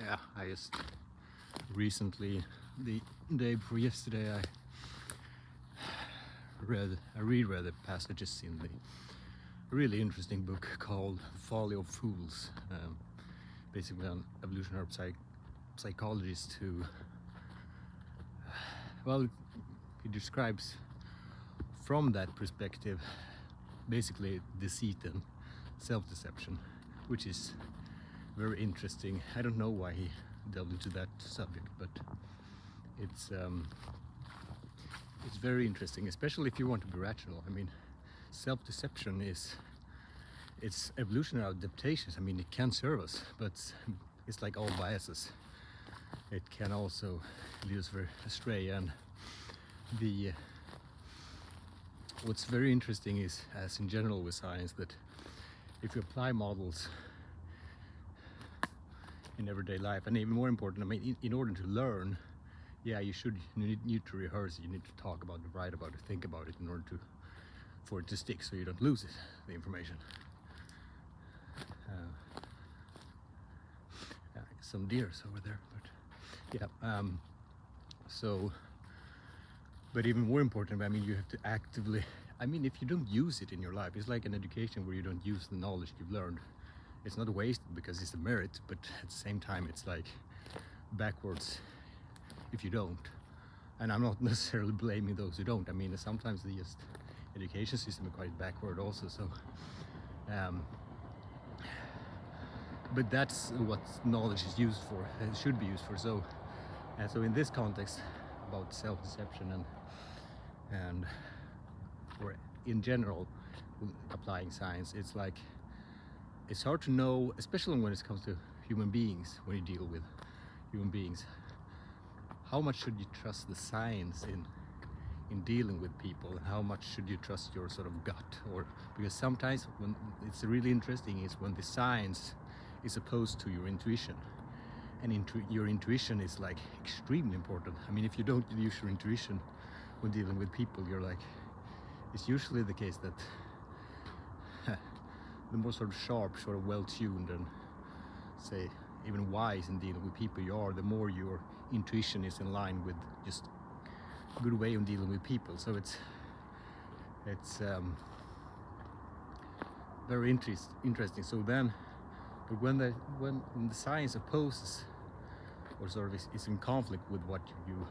Yeah, I just recently, the day before yesterday, I reread the passages in the really interesting book called Folly of Fools, basically an evolutionary psychologist who, well, he describes from that perspective basically deceit and self-deception, which is very interesting. I don't know why he delved into that subject, but it's very interesting, especially if you want to be rational. I mean, self-deception it's evolutionary adaptations. I mean, it can serve us, but it's like all biases. It can also lead us very astray. And the what's very interesting is, as in general with science, that if you apply models in everyday life, and even more important, I mean, in order to learn, yeah, you need to rehearse it. You need to talk about it, write about it, think about it in order for it to stick, so you don't lose it, the information. Some deers over there, but yeah. So, but even more important, I mean, you have to actively. I mean, if you don't use it in your life, it's like an education where you don't use the knowledge you've learned. It's not wasted because it's a merit, but at the same time, it's like backwards if you don't. And I'm not necessarily blaming those who don't. I mean, sometimes the education system is quite backward also. So, but that's what knowledge is used for. It should be used for. So in this context about self-deception and or in general applying science, it's like it's hard to know, especially when it comes to human beings, when you deal with human beings, how much should you trust the science in dealing with people, and how much should you trust your sort of gut? Or because sometimes when it's really interesting is when the science is opposed to your intuition, and your intuition is like extremely important. I mean, if you don't use your intuition when dealing with people, you're like, it's usually the case that the more sort of sharp, sort of well-tuned and say even wise in dealing with people you are, the more your intuition is in line with just a good way of dealing with people. So it's very interesting. So then, but when the science opposes or sort of is in conflict with what you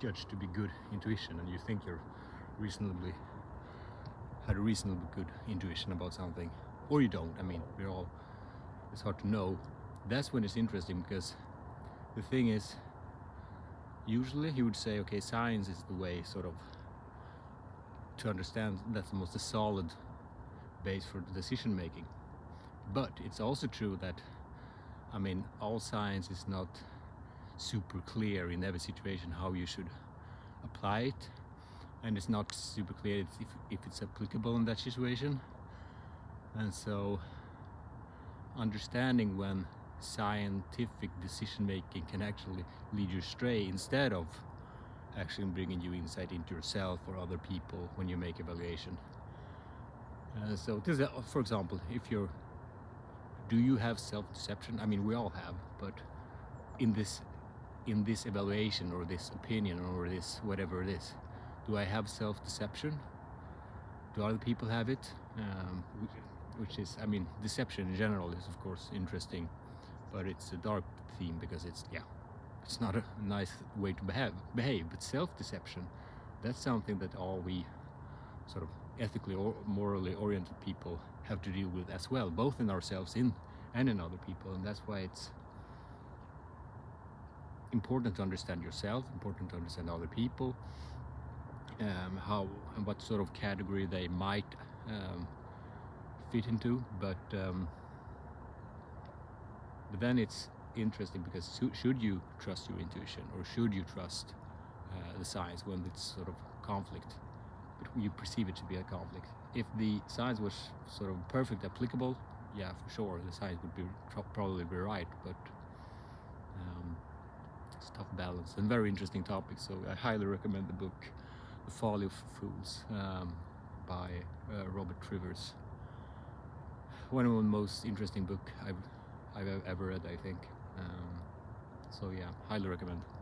judge to be good intuition, and you think you're had a reasonably good intuition about something, or you don't. I mean, it's hard to know. That's when it's interesting, because the thing is, usually he would say, okay, science is the way sort of to understand, that's the most solid base for the decision making. But it's also true that, I mean, all science is not super clear in every situation how you should apply it, and it's not super clear if it's applicable in that situation. And so understanding when scientific decision making can actually lead you astray instead of actually bringing you insight into yourself or other people when you make evaluation. So this is, for example, do you have self-deception? I mean, we all have, but in this evaluation or this opinion or this whatever it is, do I have self-deception? Do other people have it? Which is, I mean, deception in general is of course interesting, but it's a dark theme because it's not a nice way to behave. But self-deception, that's something that all we sort of ethically or morally oriented people have to deal with as well, both in ourselves and in other people. And that's why it's important to understand yourself, important to understand other people, how and what sort of category they might fit into. But then it's interesting because should you trust your intuition, or should you trust the science when it's sort of conflict, but you perceive it to be a conflict? If the science was sort of perfect applicable, yeah, for sure, the science would probably be right, but it's a tough balance and very interesting topic. So I highly recommend the book The Folly of Fools by Robert Trivers. One of the most interesting book I've ever read, I think. So yeah, highly recommend.